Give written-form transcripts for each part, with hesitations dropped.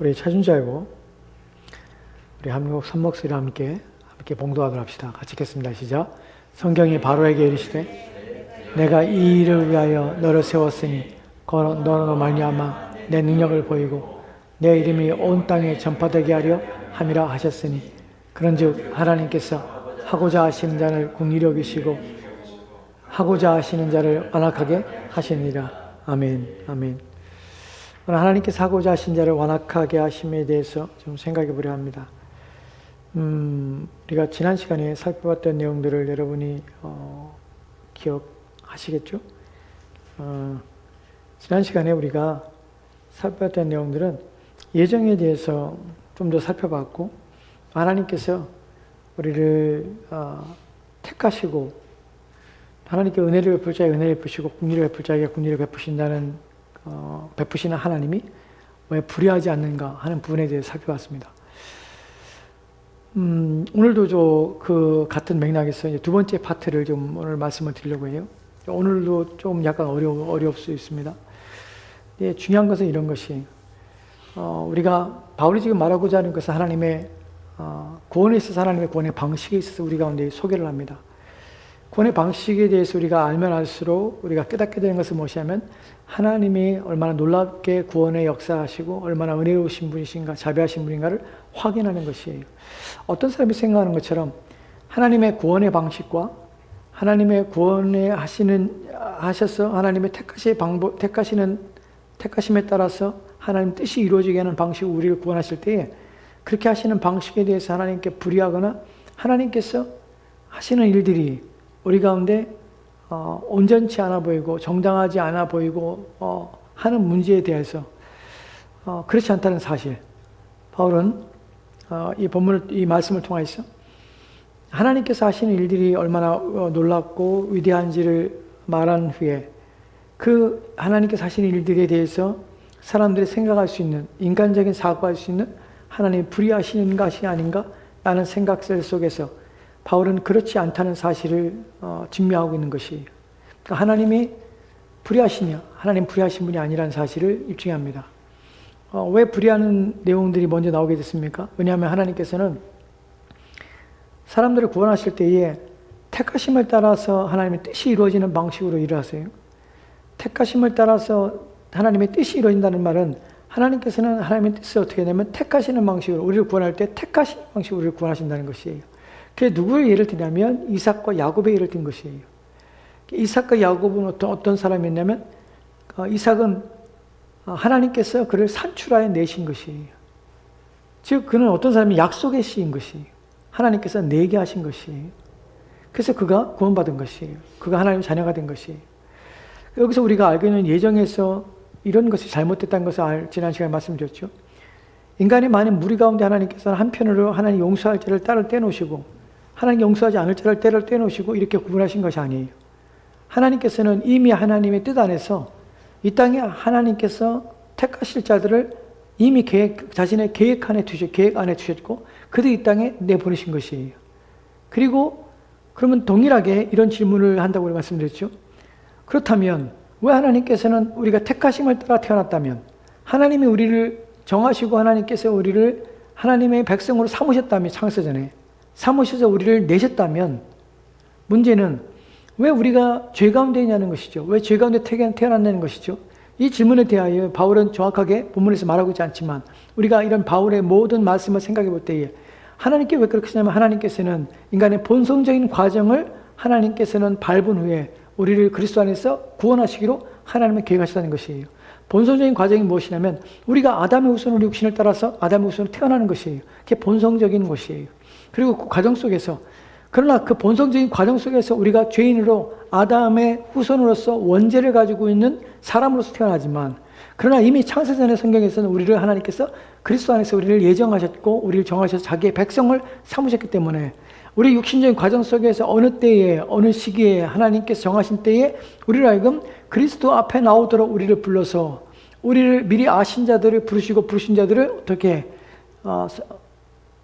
우리 차준자이고 우리 한국 선목수랑 함께 봉도하도록 합시다. 같이 읽겠습니다. 시작. 성경이 바로에게 이르시되 내가 이 일을 위하여 너를 세웠으니 너로 말미암아 내 능력을 보이고 내 이름이 온 땅에 전파되게 하려 함이라 하셨으니 그런즉 하나님께서 하고자 하시는 자를 긍휼히 여기시고 하고자 하시는 자를 완악하게 하시니라. 아멘. 아멘. 오늘 하나님께서 하고자 하신 자를 완악하게 하심에 대해서 좀 생각해 보려 합니다. 우리가 지난 시간에 살펴봤던 내용들을 여러분이 기억하시겠죠? 지난 시간에 우리가 살펴봤던 내용들은 예정에 대해서 좀 더 살펴봤고, 하나님께서 우리를 택하시고 하나님께 은혜를 베풀 자에게 은혜를 베푸시고 긍휼을 베풀 자에게 긍휼을 베푸신다는 베푸시는 하나님이 왜 불의하지 않는가 하는 부분에 대해서 살펴봤습니다. 오늘도 그 같은 맥락에서 이제 두 번째 파트를 좀 오늘 말씀을 드리려고 해요. 오늘도 좀 약간 어려울 수 있습니다. 예, 중요한 것은 이런 것이 우리가 바울이 지금 말하고자 하는 것은 하나님의 구원에 있어서 하나님의 구원의 방식에 있어서 우리 가운데 소개를 합니다. 구원의 방식에 대해서 우리가 알면 알수록 우리가 깨닫게 되는 것은 무엇이냐면 하나님이 얼마나 놀랍게 구원의 역사하시고 얼마나 은혜로우신 분이신가 자비하신 분인가를 확인하는 것이에요. 어떤 사람이 생각하는 것처럼 하나님의 구원의 방식과 하나님의 구원에 하셔서 하나님의 택하심에 따라서 하나님 뜻이 이루어지게 하는 방식으로 우리를 구원하실 때에 그렇게 하시는 방식에 대해서 하나님께 불의하거나 하나님께서 하시는 일들이 우리 가운데 온전치 않아 보이고 정당하지 않아 보이고 하는 문제에 대해서 그렇지 않다는 사실, 바울은 이 말씀을 통해서 하나님께서 하시는 일들이 얼마나 놀랍고 위대한지를 말한 후에 그 하나님께서 하시는 일들에 대해서 사람들이 생각할 수 있는, 인간적인 사고할 수 있는 하나님이 불의하시는 것이 아닌가 라는 생각들 속에서 바울은 그렇지 않다는 사실을 증명하고 있는 것이에요. 그러니까 하나님이 불의하시냐, 하나님 불의하신 분이 아니라는 사실을 입증합니다. 왜 불의하는 내용들이 먼저 나오게 됐습니까? 왜냐하면 하나님께서는 사람들을 구원하실 때에 택하심을 따라서 하나님의 뜻이 이루어지는 방식으로 일을 하세요. 택하심을 따라서 하나님의 뜻이 이루어진다는 말은 하나님께서는 하나님의 뜻을 어떻게 하냐면 택하시는 방식으로 우리를 구원할 때 택하시는 방식으로 우리를 구원하신다는 것이에요. 그래서 누구의 예를 들냐면 이삭과 야곱의 예를 든 것이에요. 이삭과 야곱은 어떤 사람이었냐면 이삭은 하나님께서 그를 산출하여 내신 것이에요. 즉 그는 어떤 사람이 약속의 씨인 것이에요. 하나님께서 내게 하신 것이에요. 그래서 그가 구원받은 것이에요. 그가 하나님의 자녀가 된 것이에요. 여기서 우리가 알고 있는 예정에서 이런 것이 잘못됐다는 것을 지난 시간에 말씀드렸죠. 인간의 많은 무리 가운데 하나님께서는 한편으로 하나님 용서할 자를 따로 떼놓으시고 하나님 용서하지 않을 자를 따로 떼놓으시고 이렇게 구분하신 것이 아니에요. 하나님께서는 이미 하나님의 뜻 안에서 이 땅에 하나님께서 택하실 자들을 이미 자신의 계획 안에 두셨고 그들 이 땅에 내보내신 것이에요. 그리고 그러면 동일하게 이런 질문을 한다고 말씀드렸죠. 그렇다면 왜 하나님께서는 우리가 택하심을 따라 태어났다면 하나님이 우리를 정하시고 하나님께서 우리를 하나님의 백성으로 삼으셨다면 창세전에 삼으셔서 우리를 내셨다면 문제는 왜 우리가 죄 가운데 있냐는 것이죠. 왜 죄 가운데 태어났냐는 것이죠. 이 질문에 대하여 바울은 정확하게 본문에서 말하고 있지 않지만 우리가 이런 바울의 모든 말씀을 생각해 볼 때에 하나님께 왜 그렇게 하냐면 하나님께서는 인간의 본성적인 과정을 하나님께서는 밟은 후에 우리를 그리스도 안에서 구원하시기로 하나님의 계획하셨다는 것이에요. 본성적인 과정이 무엇이냐면 우리가 아담의 후손으로 육신을 따라서 아담의 후손으로 태어나는 것이에요. 그게 본성적인 것이에요. 그리고 그 과정 속에서 그러나 그 본성적인 과정 속에서 우리가 죄인으로 아담의 후손으로서 원죄를 가지고 있는 사람으로서 태어나지만 그러나 이미 창세전의 성경에서는 우리를 하나님께서 그리스도 안에서 우리를 예정하셨고 우리를 정하셔서 자기의 백성을 삼으셨기 때문에 우리 육신적인 과정 속에서 어느 때에 어느 시기에 하나님께서 정하신 때에 우리를 하여금 그리스도 앞에 나오도록 우리를 불러서 우리를 미리 아신 자들을 부르시고 부르신 자들을 어떻게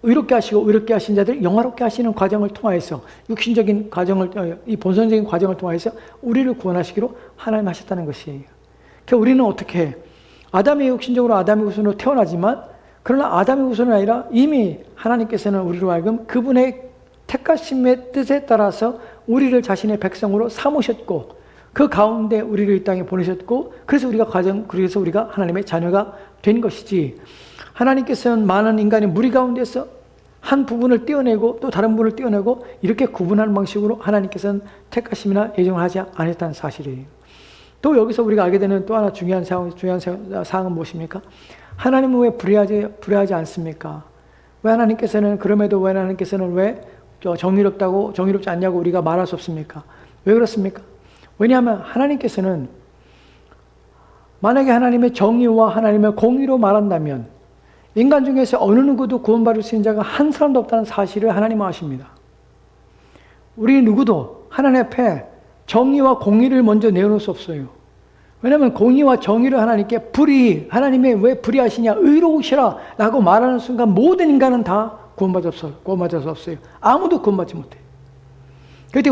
의롭게 하시고 의롭게 하신 자들을 영화롭게 하시는 과정을 통하여서 육신적인 과정을 이 본성적인 과정을 통하여서 우리를 구원하시기로 하나님 하셨다는 것이에요. 그러니까 우리는 어떻게 아담의 육신적으로 아담의 후손으로 태어나지만 그러나 아담의 후손은 아니라 이미 하나님께서는 우리로 하여금 그분의 택하심의 뜻에 따라서 우리를 자신의 백성으로 삼으셨고 그 가운데 우리를 이 땅에 보내셨고 그래서 우리가 하나님의 자녀가 된 것이지, 하나님께서는 많은 인간의 무리 가운데서 한 부분을 떼어내고 또 다른 부분을 떼어내고 이렇게 구분하는 방식으로 하나님께서는 택하심이나 예정을 하지 않았다는 사실이에요. 또 여기서 우리가 알게 되는 또 하나 중요한 사항은 무엇입니까? 하나님은 왜 불의하지 않습니까? 왜 하나님께서는 왜 정의롭지 않냐고 우리가 말할 수 없습니까? 왜 그렇습니까? 왜냐하면 하나님께서는 만약에 하나님의 정의와 하나님의 공의로 말한다면 인간 중에서 어느 누구도 구원받을 수 있는 자가 한 사람도 없다는 사실을 하나님은 아십니다. 우리 누구도 하나님 앞에 정의와 공의를 먼저 내어놓을 수 없어요. 왜냐하면 공의와 정의를 하나님께 하나님이 왜 불의하시냐, 의로우시라 라고 말하는 순간 모든 인간은 다 구원받을 수 없어요. 아무도 구원받지 못해요. 그렇기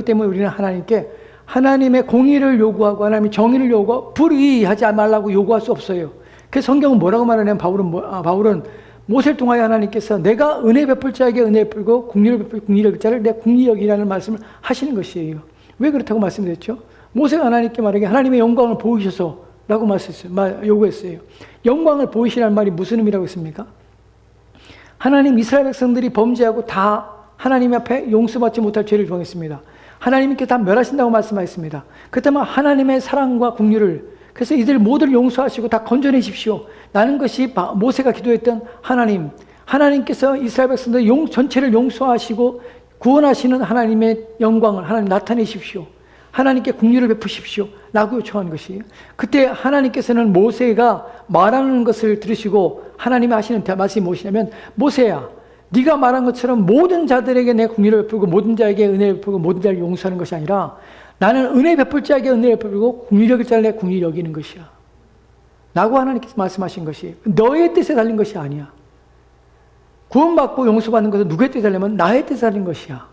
때문에 우리는 하나님께 하나님의 공의를 요구하고 하나님의 정의를 요구하고 불의하지 말라고 요구할 수 없어요. 그래서 성경은 뭐라고 말하냐면 바울은 모세를 통하여 하나님께서 내가 은혜 베풀 자에게 은혜 베풀고 국리를 베풀 국리를 여길 자를 내 국리 여기라는 말씀을 하시는 것이에요. 왜 그렇다고 말씀드렸죠? 모세가 하나님께 말하기에 하나님의 영광을 보이셔서 라고 요구했어요. 영광을 보이시라는 말이 무슨 의미라고 했습니까? 하나님 이스라엘 백성들이 범죄하고 다 하나님 앞에 용서받지 못할 죄를 정했습니다. 하나님께 다 멸하신다고 말씀하셨습니다. 그때만 하나님의 사랑과 긍휼을, 그래서 이들 모두를 용서하시고 다 건져내십시오 라는 것이 모세가 기도했던 하나님께서 이스라엘 백성들 전체를 용서하시고 구원하시는 하나님의 영광을 하나님 나타내십시오, 하나님께 긍휼을 베푸십시오 라고 요청한 것이에요. 그때 하나님께서는 모세가 말하는 것을 들으시고 하나님이 하시는 말씀이 무엇이냐면, 모세야, 네가 말한 것처럼 모든 자들에게 내 긍휼을 베풀고 모든 자에게 은혜를 베풀고 모든 자를 용서하는 것이 아니라 나는 은혜 베풀 자에게 은혜를 베풀고 긍휼 여길 자를 내 긍휼히 여기는 것이야 라고 하나님께서 말씀하신 것이 너의 뜻에 달린 것이 아니야. 구원받고 용서받는 것은 누구의 뜻에 달리면 나의 뜻에 달린 것이야.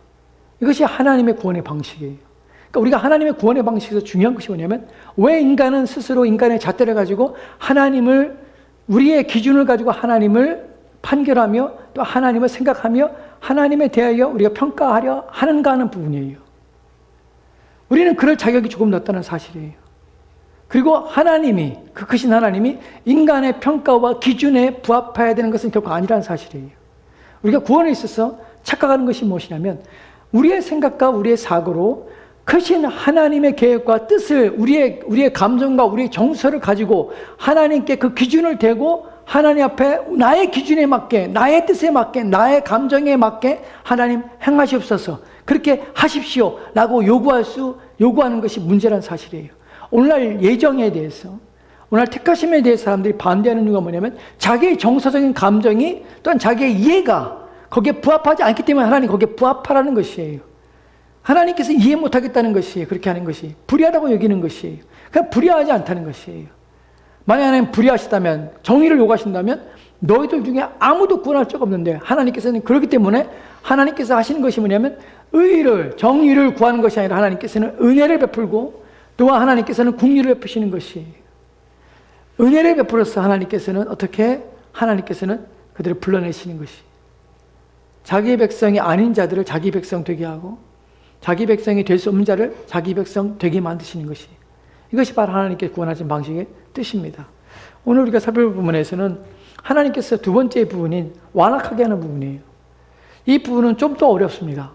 이것이 하나님의 구원의 방식이에요. 그러니까 우리가 하나님의 구원의 방식에서 중요한 것이 뭐냐면, 왜 인간은 스스로 인간의 잣대를 가지고 우리의 기준을 가지고 하나님을 판결하며 또 하나님을 생각하며 하나님에 대하여 우리가 평가하려 하는가 하는 부분이에요. 우리는 그럴 자격이 조금 높다는 사실이에요. 그리고 그 크신 하나님이 인간의 평가와 기준에 부합해야 되는 것은 결코 아니라는 사실이에요. 우리가 구원에 있어서 착각하는 것이 무엇이냐면, 우리의 생각과 우리의 사고로 크신 하나님의 계획과 뜻을 우리의 감정과 우리의 정서를 가지고 하나님께 그 기준을 대고 하나님 앞에 나의 기준에 맞게, 나의 뜻에 맞게, 나의 감정에 맞게 하나님 행하시옵소서, 그렇게 하십시오 라고 요구하는 것이 문제라는 사실이에요. 오늘날 예정에 대해서, 오늘날 택하심에 대해서 사람들이 반대하는 이유가 뭐냐면, 자기의 정서적인 감정이 또한 자기의 이해가 거기에 부합하지 않기 때문에 하나님 거기에 부합하라는 것이에요. 하나님께서 이해 못하겠다는 것이에요. 그렇게 하는 것이 불의하다고 여기는 것이에요. 그냥 불의하지 않다는 것이에요. 만약 하나님 불의하시다면, 정의를 요구하신다면 너희들 중에 아무도 구원할 적 없는데, 하나님께서는 그렇기 때문에 하나님께서 하시는 것이 뭐냐면 정의를 구하는 것이 아니라 하나님께서는 은혜를 베풀고 또한 하나님께서는 긍휼을 베푸시는 것이에요. 은혜를 베풀어서 하나님께서는 그들을 불러내시는 것이, 자기의 백성이 아닌 자들을 자기 백성 되게 하고 자기 백성이 될 수 없는 자를 자기 백성 되게 만드시는 것이, 이것이 바로 하나님께 구원하신 방식의 뜻입니다. 오늘 우리가 살펴볼 부분에서는 하나님께서 두 번째 부분인 완악하게 하는 부분이에요. 이 부분은 좀 더 어렵습니다.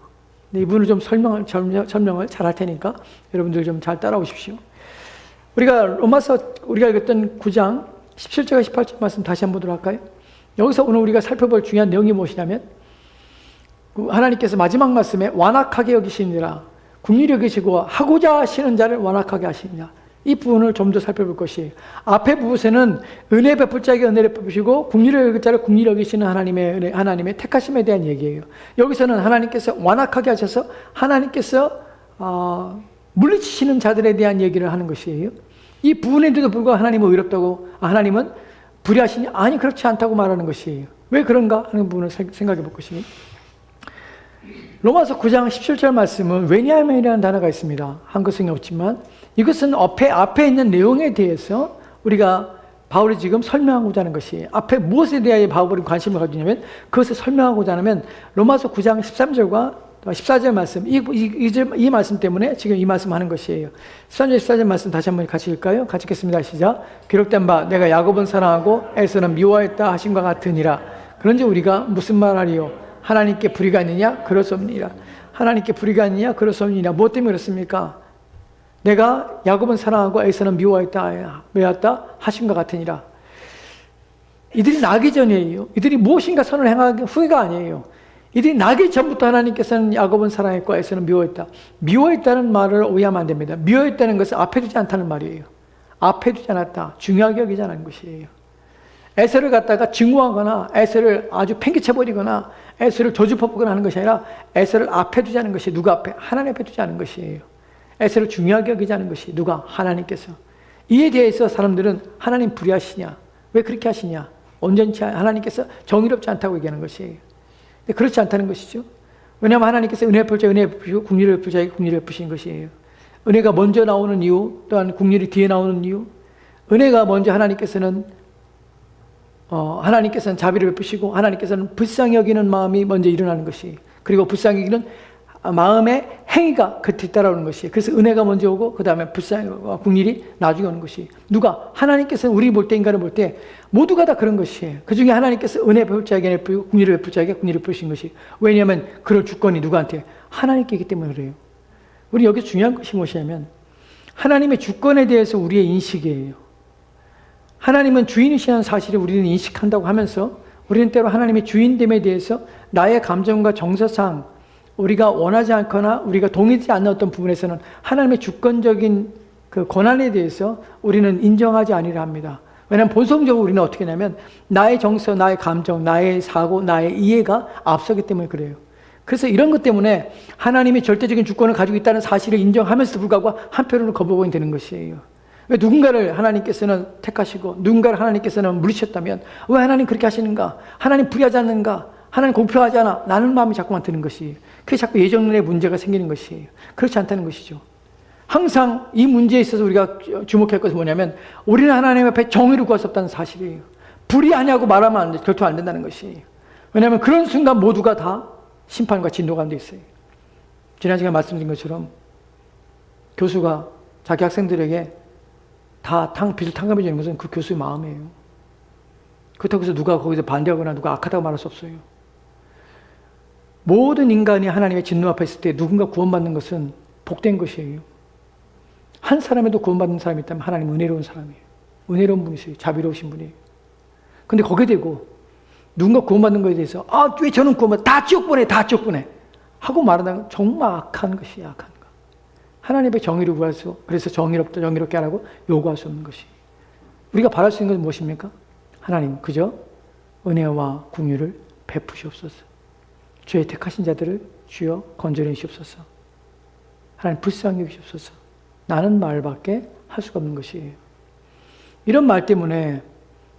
이 부분을 좀 설명을 잘 할 테니까 여러분들 좀 잘 따라오십시오. 우리가 로마서 우리가 읽었던 9장 17절과 18절 말씀 다시 한번 보도록 할까요? 여기서 오늘 우리가 살펴볼 중요한 내용이 무엇이냐면, 하나님께서 마지막 말씀에 완악하게 여기시니라, 긍휼히 여기시고 하고자 하시는 자를 완악하게 하시느냐, 이 부분을 좀 더 살펴볼 것이에요. 앞에 부분에는 은혜 베풀 자에게 은혜를 베푸시고 긍휼히 여길 자를 긍휼히 여기시는 하나님의 택하심에 대한 얘기예요. 여기서는 하나님께서 완악하게 하셔서 하나님께서 물리치시는 자들에 대한 얘기를 하는 것이에요. 이 부분에도 불구하고 하나님은 의롭다고, 하나님은 불의하시니, 아니 그렇지 않다고 말하는 것이에요. 왜 그런가 하는 부분을 생각해 볼 것이에요. 로마서 9장 17절 말씀은 왜냐하면이라는 단어가 있습니다. 한글성이 없지만 이것은 앞에 있는 내용에 대해서 우리가 바울이 지금 설명하고자 하는 것이 앞에 무엇에 대하여 바울이 관심을 가지냐면 그것을 설명하고자 하면 로마서 9장 13절과 14절 말씀 이 말씀 때문에 지금 이 말씀 하는 것이에요. 13절 14절 말씀 다시 한번 같이 읽을까요? 같이 읽겠습니다. 시작. 기록된 바 내가 야곱은 사랑하고 에서는 미워했다 하신 것 같으니라. 그런지 우리가 무슨 말하리요? 하나님께 불의가 있느냐? 그럴 수 없느니라. 하나님께 불의가 있느냐? 그럴 수 없느니라. 무엇 때문에 그렇습니까? 내가 야곱은 사랑하고 에서는 미워했다 하신 것 같으니라. 이들이 나기 전이에요. 이들이 무엇인가 선을 행하기 후회가 아니에요. 이들이 나기 전부터 하나님께서는 야곱은 사랑했고 에서는 미워했다. 미워했다는 말을 오해하면 안 됩니다. 미워했다는 것은 앞에 두지 않다는 말이에요. 앞에 두지 않았다. 중요하게 여기지 않은 것이에요. 에서를 갖다가 증오하거나 에서를 아주 팽개쳐버리거나 에서를 저주퍼보거나 하는 것이 아니라 에서를 앞에 두지 않은 것이 누가 앞에? 하나님 앞에 두지 않은 것이에요. 에서를 중요하게 여기지 않은 것이 누가? 하나님께서. 이에 대해서 사람들은 하나님 불의하시냐? 왜 그렇게 하시냐? 온전치 하나님께서 정의롭지 않다고 얘기하는 것이에요. 근데 그렇지 않다는 것이죠. 왜냐하면 하나님께서 은혜 베풀 자에 은혜 베푸시고 국리를 베풀 자에게 국리를 베푸신 것이에요. 은혜가 먼저 나오는 이유, 또한 국리를 뒤에 나오는 이유. 은혜가 먼저 하나님께서는 자비를 베푸시고 하나님께서는 불쌍히 여기는 마음이 먼저 일어나는 것이, 그리고 불쌍히 여기는 마음의 행위가 그 뒤따라오는 것이. 그래서 은혜가 먼저 오고 그 다음에 불쌍히와 국률이 나중에 오는 것이. 누가? 하나님께서는 우리 볼 때, 인간을 볼 때 모두가 다 그런 것이에요. 그 중에 하나님께서 은혜 베풀 자에게 은혜 베푸고 국률을 베풀 자에게 국률을 베푸신 것이. 왜냐하면 그럴 주권이 누구한테? 하나님께 있기 때문에 그래요. 우리 여기서 중요한 것이 무엇이냐면 하나님의 주권에 대해서 우리의 인식이에요. 하나님은 주인이시라는 사실을 우리는 인식한다고 하면서 우리는 때로 하나님의 주인됨에 대해서 나의 감정과 정서상 우리가 원하지 않거나 우리가 동의하지 않는 어떤 부분에서는 하나님의 주권적인 그 권한에 대해서 우리는 인정하지 아니라 합니다. 왜냐하면 본성적으로 우리는 어떻게 하냐면 나의 정서, 나의 감정, 나의 사고, 나의 이해가 앞서기 때문에 그래요. 그래서 이런 것 때문에 하나님이 절대적인 주권을 가지고 있다는 사실을 인정하면서도 불구하고 한편으로 거부감이 되는 것이에요. 왜 누군가를 하나님께서는 택하시고 누군가를 하나님께서는 물리셨다면 왜 하나님 그렇게 하시는가? 하나님 불의하지 않는가? 하나님 공평하지 않아? 라는 마음이 자꾸만 드는 것이에요. 그게 자꾸 예정론의 문제가 생기는 것이에요. 그렇지 않다는 것이죠. 항상 이 문제에 있어서 우리가 주목할 것은 뭐냐면 우리는 하나님 앞에 정의를 구할 수 없다는 사실이에요. 불의하냐고 말하면 안 돼. 결코 안 된다는 것이에요. 왜냐하면 그런 순간 모두가 다 심판과 진노 가운데 있어요. 지난 시간에 말씀드린 것처럼 교수가 자기 학생들에게 다 빚을 탕감해 주는 것은 그 교수의 마음이에요. 그렇다고 해서 누가 거기서 반대하거나 누가 악하다고 말할 수 없어요. 모든 인간이 하나님의 진노 앞에 있을 때 누군가 구원받는 것은 복된 것이에요. 한 사람에도 구원받는 사람이 있다면 하나님 은혜로운 사람이에요. 은혜로운 분이세요. 자비로우신 분이에요. 근데 거기에 대고 누군가 구원받는 것에 대해서 왜 저는 다 지옥 보내 하고 말한다는 건 정말 악한 것이에요. 악한 것. 하나님의 정의를 구해서 그래서 정의롭게 하라고 요구할 수 없는 것이. 우리가 바랄 수 있는 것은 무엇입니까? 하나님 그저 은혜와 긍휼을 베푸시옵소서. 주의 택하신 자들을 주여 건져내 주옵소서. 하나님 불쌍히 여기시옵소서. 나는 말밖에 할 수가 없는 것이에요. 이런 말 때문에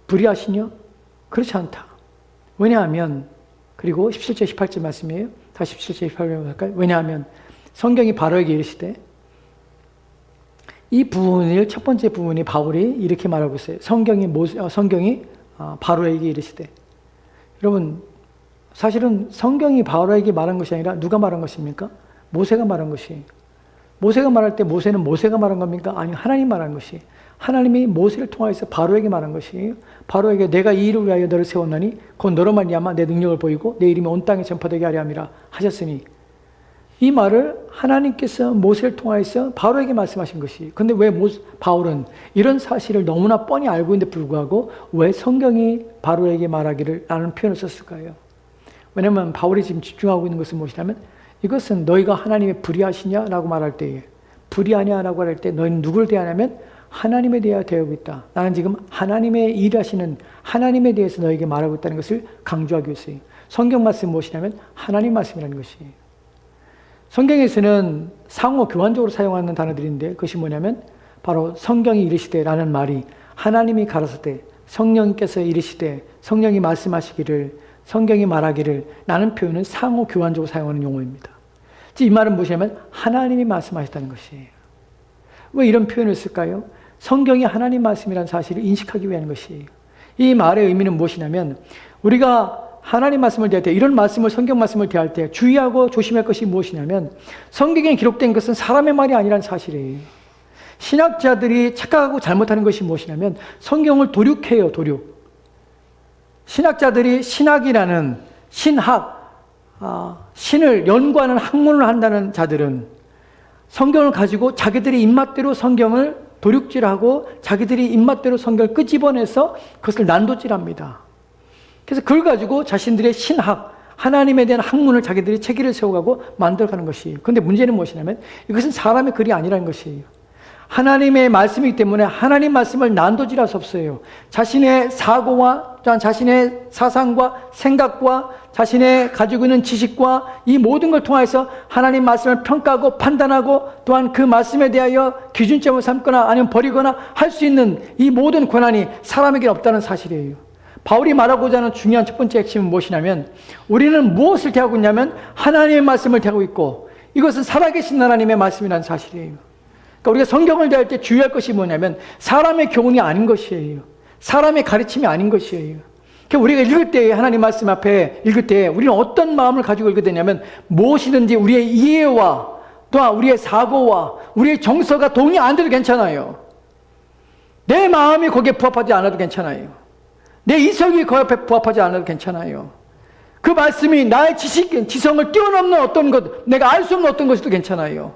불의하시냐? 그렇지 않다. 왜냐하면 그리고 17절 18절 말씀이에요. 다시 17절 18절 할까요? 왜냐하면 성경이 바로에게 이르시되 이 부분을 첫 번째 부분이 바울이 이렇게 말하고 있어요. 성경이 바로에게 이르시되. 여러분 사실은 성경이 바로에게 말한 것이 아니라 누가 말한 것입니까? 모세가 말한 것이. 모세가 말할 때 모세는 모세가 말한 겁니까? 아니 하나님 말한 것이. 하나님이 모세를 통하여서 바로에게 말한 것이에요. 바로에게 내가 이 일을 위하여 너를 세웠나니 곧 너로 말미암아 내 능력을 보이고 내 이름이 온 땅에 전파되게 하려 함이라 하셨으니 이 말을 하나님께서 모세를 통하여서 바로에게 말씀하신 것이. 근데 왜 바울은 이런 사실을 너무나 뻔히 알고 있는데 불구하고 왜 성경이 바로에게 말하기를 라는 표현을 썼을까요? 왜냐하면 바울이 지금 집중하고 있는 것은 무엇이냐면 이것은 너희가 하나님의 불의하시냐라고 말할 때에 불의하냐라고 할 때 너희는 누구를 대하냐면 하나님에 대하여 대하고 있다. 나는 지금 하나님의 일하시는 하나님에 대해서 너에게 말하고 있다는 것을 강조하기 위해서요. 성경 말씀은 무엇이냐면 하나님 말씀이라는 것이에요. 성경에서는 상호 교환적으로 사용하는 단어들인데 그것이 뭐냐면 바로 성경이 이르시되라는 말이 하나님이 가라사대 성령께서 이르시되 성령이 말씀하시기를 성경이 말하기를 라는 표현은 상호 교환적으로 사용하는 용어입니다. 이 말은 무엇이냐면 하나님이 말씀하셨다는 것이에요. 왜 이런 표현을 쓸까요? 성경이 하나님 말씀이라는 사실을 인식하기 위한 것이에요. 이 말의 의미는 무엇이냐면 우리가 하나님 말씀을 대할 때, 이런 말씀을, 성경 말씀을 대할 때 주의하고 조심할 것이 무엇이냐면 성경에 기록된 것은 사람의 말이 아니라는 사실이에요. 신학자들이 착각하고 잘못하는 것이 무엇이냐면 성경을 도륙해요. 도륙. 신학자들이 신학이라는 신을 연구하는 학문을 한다는 자들은 성경을 가지고 자기들의 입맛대로 성경을 도륙질하고 자기들이 입맛대로 성경을 끄집어내서 그것을 난도질합니다. 그래서 그걸 가지고 자신들의 신학, 하나님에 대한 학문을 자기들이 체계를 세워가고 만들어가는 것이에요. 그런데 문제는 무엇이냐면 이것은 사람의 글이 아니라는 것이에요. 하나님의 말씀이기 때문에 하나님 말씀을 난도질할 수 없어요. 자신의 사고와 또한 자신의 사상과 생각과 자신의 가지고 있는 지식과 이 모든 걸 통해서 하나님 말씀을 평가하고 판단하고 또한 그 말씀에 대하여 기준점을 삼거나 아니면 버리거나 할 수 있는 이 모든 권한이 사람에게 없다는 사실이에요. 바울이 말하고자 하는 중요한 첫 번째 핵심은 무엇이냐면 우리는 무엇을 대하고 있냐면 하나님의 말씀을 대하고 있고 이것은 살아계신 하나님의 말씀이라는 사실이에요. 그러니까 우리가 성경을 대할 때 주의할 것이 뭐냐면 사람의 교훈이 아닌 것이에요. 사람의 가르침이 아닌 것이에요. 그러니까 우리가 읽을 때 하나님 말씀 앞에 읽을 때 우리는 어떤 마음을 가지고 읽게 되냐면 무엇이든지 우리의 이해와 또한 우리의 사고와 우리의 정서가 동의 안 돼도 괜찮아요. 내 마음이 거기에 부합하지 않아도 괜찮아요. 내 이성이 그 앞에 부합하지 않아도 괜찮아요. 그 말씀이 나의 지성을 뛰어넘는 어떤 것, 내가 알 수 없는 어떤 것도 괜찮아요.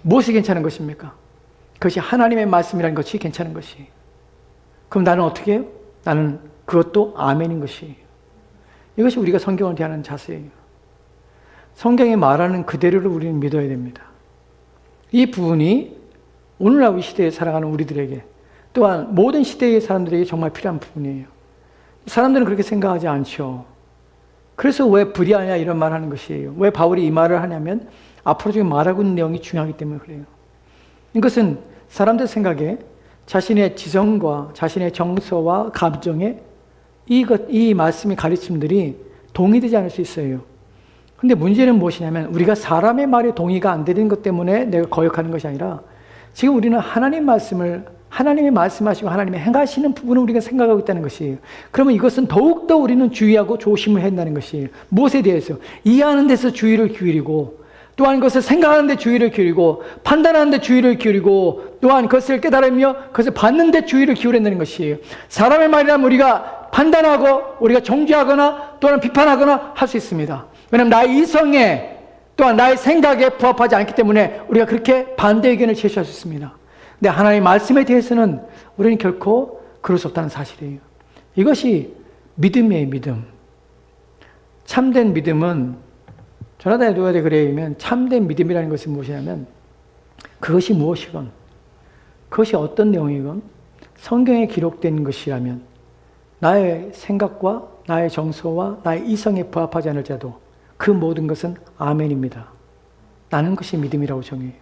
무엇이 괜찮은 것입니까? 그것이 하나님의 말씀이라는 것이 괜찮은 것이에요. 그럼 나는 어떻게 해요? 나는 그것도 아멘인 것이에요. 이것이 우리가 성경을 대하는 자세예요. 성경이 말하는 그대로를 우리는 믿어야 됩니다. 이 부분이 오늘날 우리 시대에 살아가는 우리들에게 또한 모든 시대의 사람들에게 정말 필요한 부분이에요. 사람들은 그렇게 생각하지 않죠. 그래서 왜 불의하냐 이런 말 하는 것이에요. 왜 바울이 이 말을 하냐면 앞으로 지금 말하고 있는 내용이 중요하기 때문에 그래요. 이것은 사람들 생각에 자신의 지성과 자신의 정서와 감정에 이 말씀의 가르침들이 동의되지 않을 수 있어요. 근데 문제는 무엇이냐면 우리가 사람의 말에 동의가 안 되는 것 때문에 내가 거역하는 것이 아니라 지금 우리는 하나님이 말씀하시고 하나님이 행하시는 부분을 우리가 생각하고 있다는 것이에요. 그러면 이것은 더욱더 우리는 주의하고 조심을 해야 한다는 것이에요. 무엇에 대해서? 이해하는 데서 주의를 기울이고 또한 그것을 생각하는 데 주의를 기울이고 판단하는 데 주의를 기울이고 또한 그것을 깨달으며 그것을 받는 데 주의를 기울인다는 것이에요. 사람의 말이라면 우리가 판단하고 우리가 정죄하거나 또는 비판하거나 할 수 있습니다. 왜냐하면 나의 이성에 또한 나의 생각에 부합하지 않기 때문에 우리가 그렇게 반대 의견을 제시할 수 있습니다. 근데 하나님의 말씀에 대해서는 우리는 결코 그럴 수 없다는 사실이에요. 이것이 믿음이에요. 믿음. 참된 믿음은 조나단 에드워드 그레이면 참된 믿음이라는 것이 무엇이냐면 그것이 무엇이건 그것이 어떤 내용이건 성경에 기록된 것이라면 나의 생각과 나의 정서와 나의 이성에 부합하지 않을 자도 그 모든 것은 아멘입니다. 나는 것이 믿음이라고 정해요.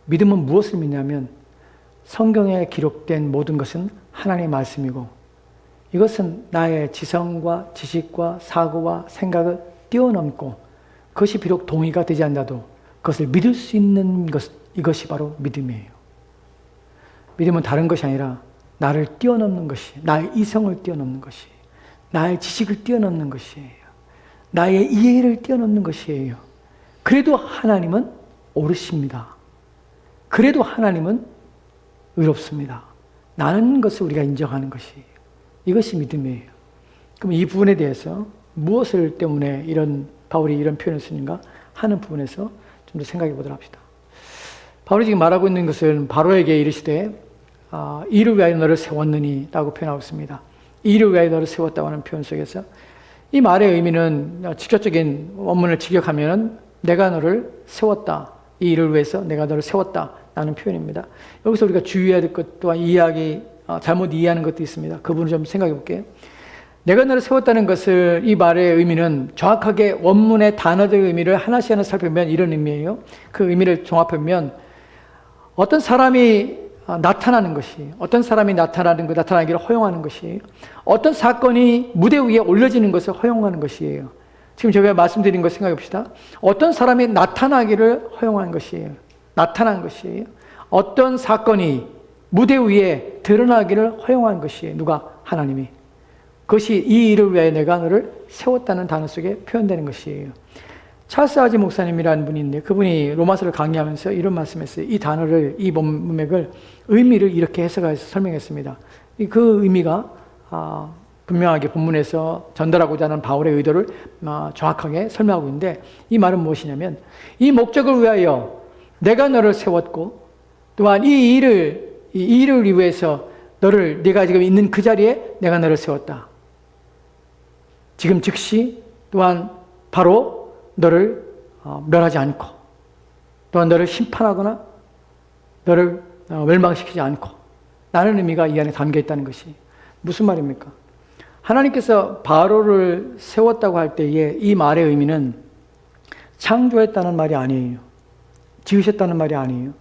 믿음은 무엇을 믿냐면 성경에 기록된 모든 것은 하나님의 말씀이고 이것은 나의 지성과 지식과 사고와 생각을 뛰어넘고 그것이 비록 동의가 되지 않아도 그것을 믿을 수 있는 것, 이것이 바로 믿음이에요. 믿음은 다른 것이 아니라 나를 뛰어넘는 것이, 나의 이성을 뛰어넘는 것이, 나의 지식을 뛰어넘는 것이에요. 나의 이해를 뛰어넘는 것이에요. 그래도 하나님은 옳으십니다. 그래도 하나님은 의롭습니다. 나는 것을 우리가 인정하는 것이에요. 이것이 믿음이에요. 그럼 이 부분에 대해서 무엇을 때문에 바울이 이런 표현을 쓰는가 하는 부분에서 좀 더 생각해 보도록 합시다. 바울이 지금 말하고 있는 것은 바로에게 이르시되 이를 위하여 너를 세웠느니 라고 표현하고 있습니다. 이를 위하여 너를 세웠다고 하는 표현 속에서 이 말의 의미는 직접적인 원문을 직역하면 내가 너를 세웠다. 이 일을 위해서 내가 너를 세웠다. 라는 표현입니다. 여기서 우리가 주의해야 될 것 또한 잘못 이해하는 것도 있습니다. 그 부분을 좀 생각해 볼게요. 내가 너를 세웠다는 것을 이 말의 의미는 정확하게 원문의 단어적 의미를 하나씩 살펴보면 이런 의미예요. 그 의미를 종합하면 어떤 사람이 나타나는 것이 어떤 사람이 나타나기를 허용하는 것이에요. 어떤 사건이 무대 위에 올려지는 것을 허용하는 것이에요. 지금 제가 말씀드린 것 생각해 봅시다. 어떤 사람이 나타나기를 허용하는 것이에요. 나타난 것이에요. 어떤 사건이 무대 위에 드러나기를 허용한 것이에요. 누가? 하나님이. 그것이 이 일을 위하여 내가 너를 세웠다는 단어 속에 표현되는 것이에요. 찰스 하지 목사님이라는 분이 있는데 그분이 로마서를 강의하면서 이런 말씀했어요. 이 단어를, 이 문맥을, 의미를 이렇게 해석해서 설명했습니다. 그 의미가 분명하게 본문에서 전달하고자 하는 바울의 의도를 정확하게 설명하고 있는데, 이 말은 무엇이냐면, 이 목적을 위하여 내가 너를 세웠고, 또한 이 일을 위해서 네가 지금 있는 그 자리에 내가 너를 세웠다. 지금 즉시 또한 바로 너를 멸하지 않고, 또한 너를 심판하거나 너를 멸망시키지 않고, 라는 의미가 이 안에 담겨 있다는 것이 무슨 말입니까? 하나님께서 바로를 세웠다고 할 때에 이 말의 의미는 창조했다는 말이 아니에요. 지으셨다는 말이 아니에요.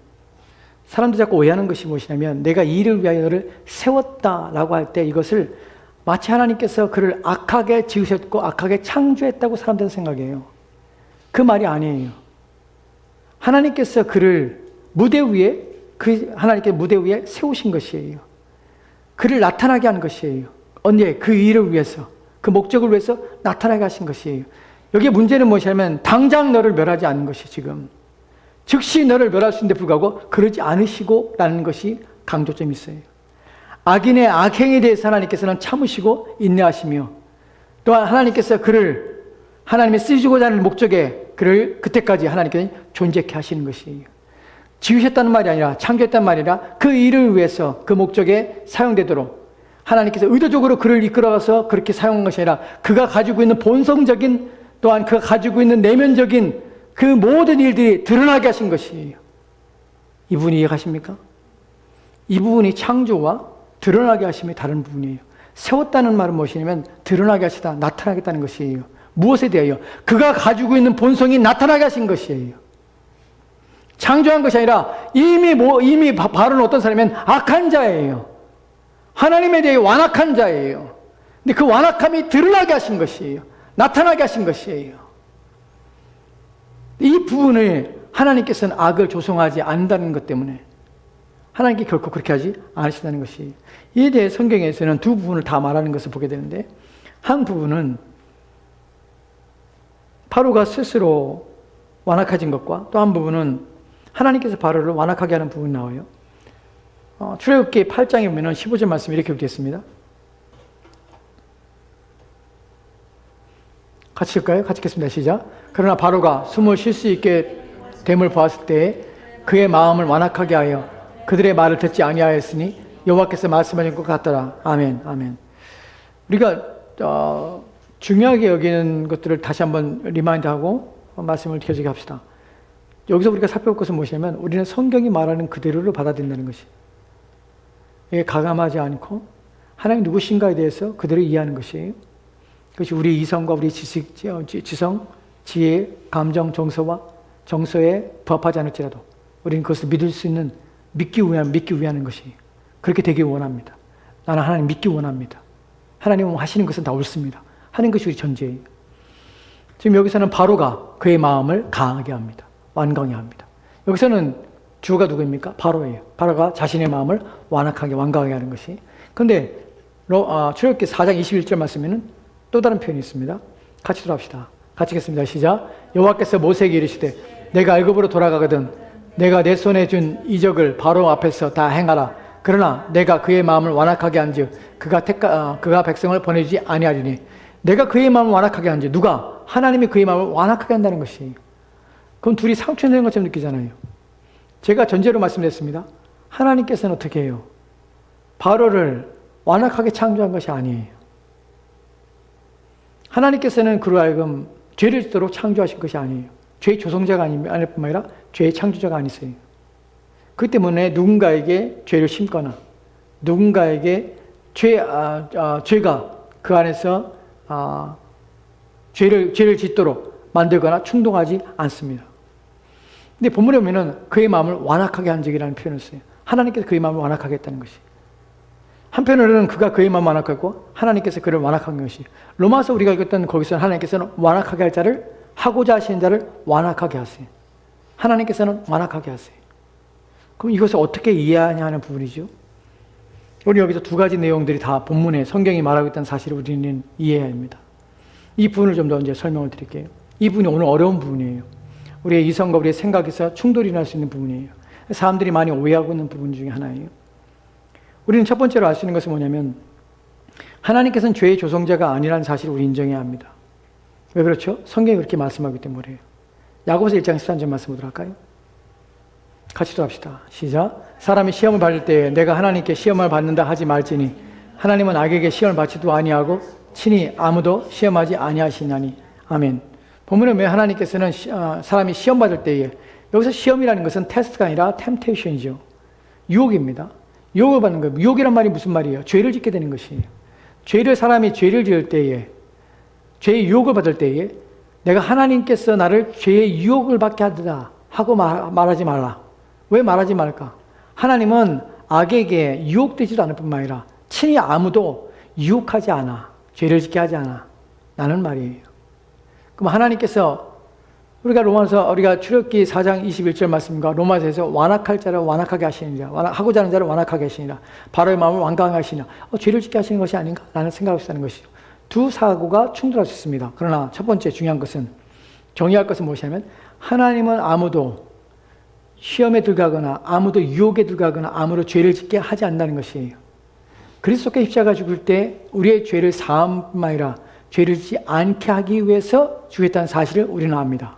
사람들이 자꾸 오해하는 것이 무엇이냐면, 내가 이 일을 위하여 너를 세웠다라고 할 때 이것을 마치 하나님께서 그를 악하게 지으셨고 악하게 창조했다고 사람들은 생각해요. 그 말이 아니에요. 하나님께서 그를 무대 위에, 하나님께 무대 위에 세우신 것이에요. 그를 나타나게 한 것이에요. 언제? 그 일을 위해서, 그 목적을 위해서 나타나게 하신 것이에요. 여기에 문제는 무엇이냐면, 당장 너를 멸하지 않는 것이 지금. 즉시 너를 멸할 수 있는데 불구하고 그러지 않으시고 라는 것이 강조점이 있어요. 악인의 악행에 대해서 하나님께서는 참으시고 인내하시며, 또한 하나님께서 그를 하나님이 쓰시고자 하는 목적에 그를 그때까지 하나님께서 존재케 하시는 것이에요. 지으셨다는 말이 아니라, 창조했다는 말이 아니라 그 일을 위해서 그 목적에 사용되도록 하나님께서 의도적으로 그를 이끌어가서 그렇게 사용한 것이 아니라, 그가 가지고 있는 본성적인, 또한 그가 가지고 있는 내면적인 그 모든 일들이 드러나게 하신 것이에요. 이 부분이 이해가십니까? 이 부분이 창조와 드러나게 하심이 다른 부분이에요. 세웠다는 말은 무엇이냐면 드러나게 하시다, 나타나겠다는 것이에요. 무엇에 대하여? 그가 가지고 있는 본성이 나타나게 하신 것이에요. 창조한 것이 아니라 이미 바로는 어떤 사람이면 악한 자예요. 하나님에 대해 완악한 자예요. 근데 그 완악함이 드러나게 하신 것이에요. 나타나게 하신 것이에요. 이 부분을 하나님께서는 악을 조성하지 않는다는 것 때문에 하나님께 결코 그렇게 하지 않으신다는 것이, 이에 대해 성경에서는 두 부분을 다 말하는 것을 보게 되는데, 한 부분은 바로가 스스로 완악해진 것과, 또 한 부분은 하나님께서 바로를 완악하게 하는 부분이 나와요. 출애굽기 8장에 보면 15절 말씀이 이렇게 되어 있습니다. 같이 읽을까요? 같이 읽겠습니다. 시작. 그러나 바로가 숨을 쉴 수 있게 됨을 보았을 때 그의 마음을 완악하게 하여 그들의 말을 듣지 아니하였으니 여호와께서 말씀하신 것 같더라. 아멘, 아멘. 우리가 중요하게 여기는 것들을 다시 한번 리마인드하고 말씀을 켜지게 합시다. 여기서 우리가 살펴볼 것은 무엇이냐면, 우리는 성경이 말하는 그대로를 받아들인다는 것이, 이게 가감하지 않고 하나님 누구신가에 대해서 그대로 이해하는 것이에요. 그것이 우리 이성과 우리 지성, 지혜, 감정, 정서에 부합하지 않을지라도 우리는 그것을 믿을 수 있는, 믿기 위하는 것이, 그렇게 되길 원합니다. 나는 하나님 믿기 원합니다. 하나님은 하시는 것은 다 옳습니다 하는 것이 우리 전제예요. 지금 여기서는 바로가 그의 마음을 강하게 합니다. 완강히 합니다. 여기서는 주가 누구입니까? 바로예요. 바로가 자신의 마음을 완악하게, 완강하게 하는 것이. 그런데 출애굽기 4장 21절 말씀에는 또 다른 표현이 있습니다. 같이 돌아갑시다. 같이 읽겠습니다. 시작. 여호와께서 모세에게 이르시되 내가 애굽으로 돌아가거든 내가 내 손에 준 이적을 바로 앞에서 다 행하라. 그러나 내가 그의 마음을 완악하게 한즉 그가 백성을 보내주지 아니하리니. 내가 그의 마음을 완악하게 한즉, 누가? 하나님이 그의 마음을 완악하게 한다는 것이. 그럼 둘이 상충되는 것처럼 느끼잖아요. 제가 전제로 말씀드렸습니다. 하나님께서는 어떻게 해요? 바로를 완악하게 창조한 것이 아니에요. 하나님께서는 그로 하여금 죄를 짓도록 창조하신 것이 아니에요. 죄의 조성자가 아닐 뿐만 아니라 죄의 창조자가 아니세요. 그렇기 때문에 누군가에게 죄를 심거나 누군가에게 죄가 그 안에서 죄를 짓도록 만들거나 충동하지 않습니다. 근데 본문에 보면은 그의 마음을 완악하게 한 적이라는 표현을 써요. 하나님께서 그의 마음을 완악하게 했다는 것이. 한편으로는 그가 그의 마음을 완악하고 하나님께서 그를 완악한 것이. 로마서 우리가 읽었던 거기서는 하나님께서는 완악하게 할 자를, 하고자 하시는 자를 완악하게 하세요. 하나님께서는 완악하게 하세요. 그럼 이것을 어떻게 이해하냐 하는 부분이죠. 우리 여기서 두 가지 내용들이 다 본문에 성경이 말하고 있다는 사실을 우리는 이해해야 합니다. 이 부분을 좀 더 이제 설명을 드릴게요. 이 부분이 오늘 어려운 부분이에요. 우리의 이성과 우리의 생각에서 충돌이 날 수 있는 부분이에요. 사람들이 많이 오해하고 있는 부분 중에 하나예요. 우리는 첫 번째로 알 수 있는 것은 뭐냐면 하나님께서는 죄의 조성자가 아니라는 사실을 우리 인정해야 합니다. 왜 그렇죠? 성경이 그렇게 말씀하기 때문에 그래요. 야고보서 1장 13절 말씀 보도록 할까요? 같이 또 합시다. 시작. 사람이 시험을 받을 때 내가 하나님께 시험을 받는다 하지 말지니 하나님은 악에게 시험을 받지도 아니하고 친히 아무도 시험하지 아니하시나니. 아멘. 본문에 왜 하나님께서는 사람이 시험 받을 때에, 여기서 시험이라는 것은 테스트가 아니라 템테이션이죠. 유혹입니다. 유혹을 받는 거예요. 유혹이란 말이 무슨 말이에요? 죄를 짓게 되는 것이에요. 사람이 죄를 지을 때에, 죄의 유혹을 받을 때에 내가 하나님께서 나를 죄의 유혹을 받게 하다 하고 말하지 말라. 왜 말하지 말까? 하나님은 악에게 유혹되지도 않을 뿐만 아니라 친히 아무도 유혹하지 않아. 죄를 짓게 하지 않아. 라는 말이에요. 그럼 하나님께서 우리가 출애굽기 4장 21절 말씀과 로마서에서 완악할 자를 완악하게 하시느니라. 하고자 하는 자를 완악하게 하시느니라. 바로의 마음을 완강하게 하시느니라. 죄를 짓게 하시는 것이 아닌가? 라는 생각을 하는 것이죠. 두 사고가 충돌할 수 있습니다. 그러나 첫 번째 중요한 것은, 정의할 것은 무엇이냐면 하나님은 아무도 시험에 들어가거나 아무도 유혹에 들어가거나 아무도 죄를 짓게 하지 않는다는 것이에요. 그리스도께 십자가 죽을 때 우리의 죄를 사함뿐만 아니라 죄를 짓지 않게 하기 위해서 죽였다는 사실을 우리는 압니다.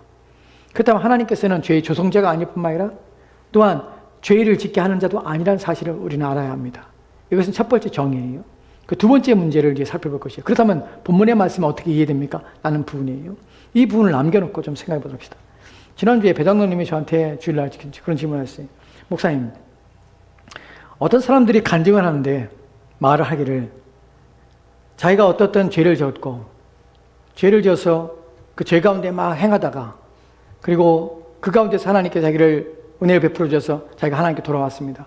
그렇다면 하나님께서는 죄의 조성자가 아닐 뿐만 아니라 또한 죄를 짓게 하는 자도 아니라는 사실을 우리는 알아야 합니다. 이것은 첫 번째 정의예요. 그 두 번째 문제를 이제 살펴볼 것이에요. 그렇다면 본문의 말씀은 어떻게 이해됩니까? 라는 부분이에요. 이 부분을 남겨놓고 좀 생각해 보도록 합시다. 지난주에 배당로님이 저한테 주일날 그런 질문을 했어요. 목사님, 어떤 사람들이 간증을 하는데 말을 하기를 자기가 어떤 죄를 지었고 죄를 지어서 그 죄 가운데 막 행하다가 그리고 그 가운데서 하나님께 자기를 은혜를 베풀어 주셔서 자기가 하나님께 돌아왔습니다.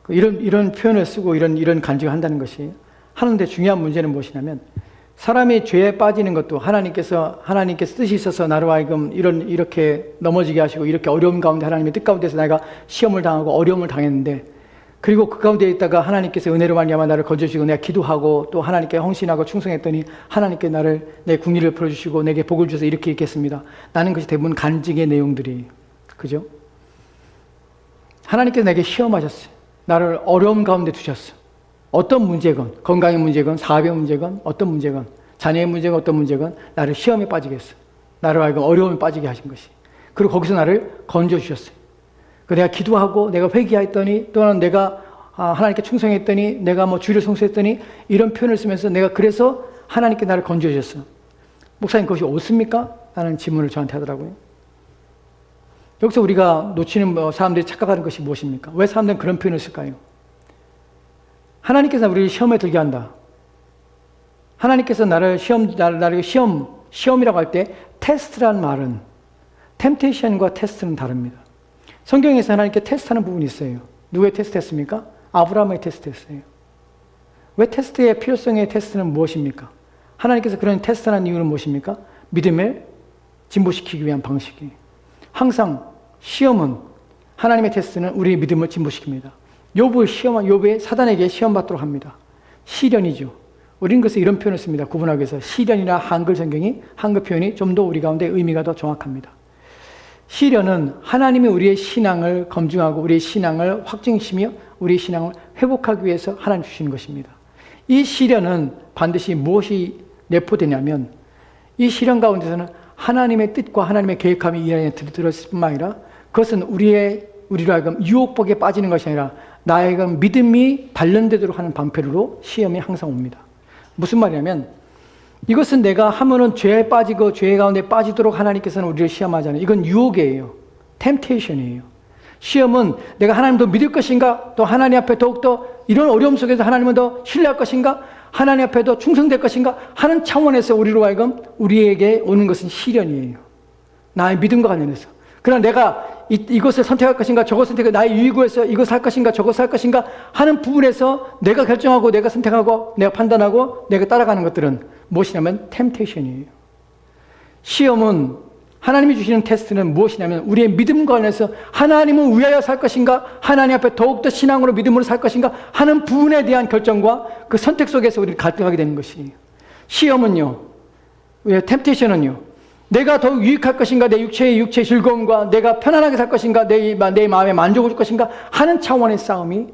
이런 표현을 쓰고 이런 간증을 한다는 것이 하는데 중요한 문제는 무엇이냐면 사람이 죄에 빠지는 것도 하나님께서 뜻이 있어서 나로 하여금 이렇게 넘어지게 하시고 이렇게 어려움 가운데 하나님의 뜻 가운데서 내가 시험을 당하고 어려움을 당했는데 그리고 그 가운데 있다가 하나님께서 은혜로 말미암아 나를 건져주시고 내가 기도하고 또 하나님께 헌신하고 충성했더니 하나님께 내 국리를 풀어주시고 내게 복을 주셔서 이렇게 있겠습니다. 나는 것이 대부분 간증의 내용들이에요. 그죠? 하나님께서 내게 시험하셨어요. 나를 어려움 가운데 두셨어. 어떤 문제건, 건강의 문제건, 사업의 문제건, 어떤 문제건, 자녀의 문제건, 어떤 문제건, 나를 시험에 빠지게 했어. 나를 알고 어려움에 빠지게 하신 것이. 그리고 거기서 나를 건져주셨어요. 내가 기도하고, 내가 회개했더니, 또는 내가 하나님께 충성했더니, 내가 주일을 성수했더니, 이런 표현을 쓰면서 내가 그래서 하나님께 나를 건져주셨어. 목사님, 그것이 옳습니까? 라는 질문을 저한테 하더라고요. 여기서 우리가 놓치는 사람들이 착각하는 것이 무엇입니까? 왜 사람들은 그런 표현을 쓸까요? 하나님께서 우리를 시험에 들게 한다. 하나님께서 나를 시험이라고 할 때 테스트라는 말은 템테이션과 테스트는 다릅니다. 성경에서 하나님께 테스트하는 부분이 있어요. 누구의 테스트했습니까? 아브라함의 테스트했어요. 왜 테스트의 필요성의 테스트는 무엇입니까? 하나님께서 그런 테스트하는 이유는 무엇입니까? 믿음을 진보시키기 위한 방식이에요. 항상 시험은, 하나님의 테스트는 우리의 믿음을 진보시킵니다. 욥의 사단에게 시험받도록 합니다. 시련이죠. 우리는 그래서 이런 표현을 씁니다. 구분하기 위해서. 시련이나 한글 표현이 좀 더 우리 가운데 의미가 더 정확합니다. 시련은 하나님이 우리의 신앙을 검증하고 우리의 신앙을 확증시며 우리의 신앙을 회복하기 위해서 하나님 주시는 것입니다. 이 시련은 반드시 무엇이 내포되냐면 이 시련 가운데서는 하나님의 뜻과 하나님의 계획함이 이 안에 들었을 뿐만 아니라 그것은 우리로 하여금 유혹복에 빠지는 것이 아니라 나의 믿음이 단련되도록 하는 방패로 시험이 항상 옵니다. 무슨 말이냐면 이것은 내가 하면은 죄에 빠지고 죄 가운데 빠지도록 하나님께서는 우리를 시험하잖아요. 이건 유혹이에요. 템테이션이에요. 시험은 내가 하나님 더 믿을 것인가? 또 하나님 앞에 더욱더 이런 어려움 속에서 하나님은 더 신뢰할 것인가? 하나님 앞에 더 충성될 것인가? 하는 차원에서 우리로 하여금 우리에게 오는 것은 시련이에요. 나의 믿음과 관련해서. 그러나 내가 이것을 선택할 것인가? 저것을 선택해 나의 유익을 위해서 이것을 할 것인가? 저것을 할 것인가? 하는 부분에서 내가 결정하고 내가 선택하고 내가 판단하고 내가 따라가는 것들은 무엇이냐면 템테이션이에요. 시험은 하나님이 주시는 테스트는 무엇이냐면 우리의 믿음과 관련해서 하나님을 위하여 살 것인가, 하나님 앞에 더욱더 신앙으로 믿음으로 살 것인가 하는 부분에 대한 결정과 그 선택 속에서 우리를 갈등하게 되는 것이에요. 시험은요, 템테이션은요, 내가 더욱 유익할 것인가, 내 육체의 즐거움과 내가 편안하게 살 것인가, 내 마음에 만족을 줄 것인가 하는 차원의 싸움이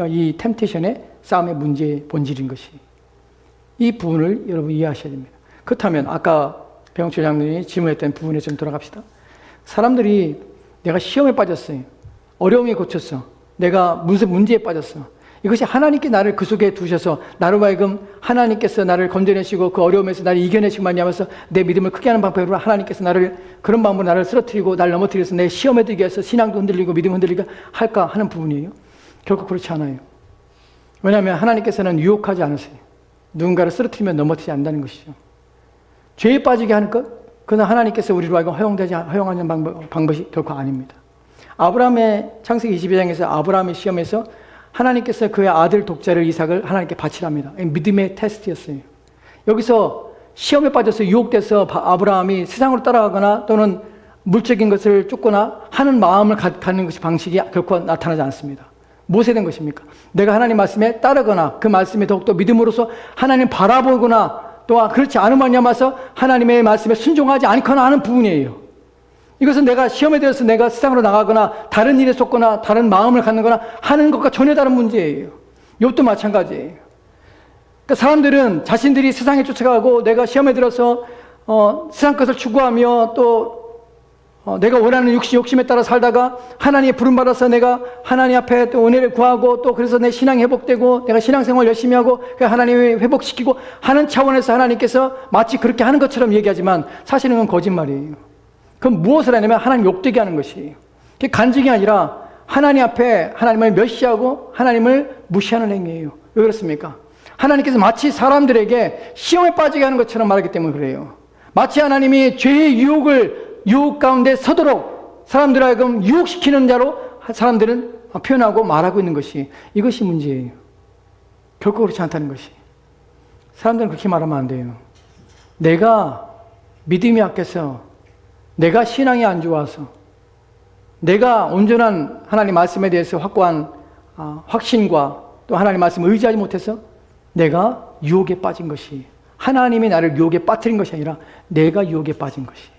이 템테이션의 싸움의 문제의 본질인 것이, 이 부분을 여러분 이해하셔야 됩니다. 그렇다면 아까 배영철 장로님이 질문했던 부분에 좀 돌아갑시다. 사람들이 내가 시험에 빠졌어요, 어려움이 고쳤어, 내가 무슨 문제에 빠졌어, 이것이 하나님께 나를 그 속에 두셔서 나로 하여금 하나님께서 나를 건져내시고 그 어려움에서 나를 이겨내시고 말미암아서 내 믿음을 크게 하는 방법으로 하나님께서 나를 그런 마음으로 나를 쓰러뜨리고 나를 넘어뜨려서 내 시험에 들게 해서 신앙도 흔들리고 믿음 흔들리게 할까 하는 부분이에요. 결코 그렇지 않아요. 왜냐하면 하나님께서는 유혹하지 않으세요. 누군가를 쓰러뜨리면 넘어뜨리지 않는다는 것이죠. 죄에 빠지게 하는 것, 그건 하나님께서 우리로 하여금 허용하는 방법이 결코 아닙니다. 아브라함의 창세기 22장에서 아브라함의 시험에서 하나님께서 그의 아들 독자를 이삭을 하나님께 바치랍니다. 믿음의 테스트였어요. 여기서 시험에 빠져서 유혹돼서 아브라함이 세상으로 따라가거나 또는 물적인 것을 쫓거나 하는 마음을 갖는 것이 방식이 결코 나타나지 않습니다. 무엇에 된 것입니까? 내가 하나님 말씀에 따르거나 그 말씀에 더욱더 믿음으로써 하나님 바라보거나 또한 그렇지 않으면 야마서 하나님의 말씀에 순종하지 않거나 하는 부분이에요. 이것은 내가 시험에 대해서 내가 세상으로 나가거나 다른 일에 쏟거나 다른 마음을 갖는거나 하는 것과 전혀 다른 문제예요. 욥도 마찬가지예요. 그러니까 사람들은 자신들이 세상에 쫓아가고 내가 시험에 들어서 세상 것을 추구하며 또 내가 원하는 욕심에 따라 살다가 하나님의 부름받아서 내가 하나님 앞에 또 은혜를 구하고 또 그래서 내 신앙이 회복되고 내가 신앙생활 열심히 하고 하나님이 회복시키고 하는 차원에서 하나님께서 마치 그렇게 하는 것처럼 얘기하지만 사실은 그건 거짓말이에요. 그럼 무엇을 하냐면 하나님 욕되게 하는 것이에요. 그게 간증이 아니라 하나님 앞에 하나님을 멸시하고 하나님을 무시하는 행위예요. 왜 그렇습니까? 하나님께서 마치 사람들에게 시험에 빠지게 하는 것처럼 말하기 때문에 그래요. 마치 하나님이 죄의 유혹 가운데 서도록 사람들을 하여금 유혹시키는 자로 사람들은 표현하고 말하고 있는 것이, 이것이 문제예요. 결코 그렇지 않다는 것이. 사람들은 그렇게 말하면 안 돼요. 내가 믿음이 약해서, 내가 신앙이 안 좋아서, 내가 온전한 하나님 말씀에 대해서 확고한 확신과 또 하나님 말씀을 의지하지 못해서 내가 유혹에 빠진 것이, 하나님이 나를 유혹에 빠뜨린 것이 아니라 내가 유혹에 빠진 것이,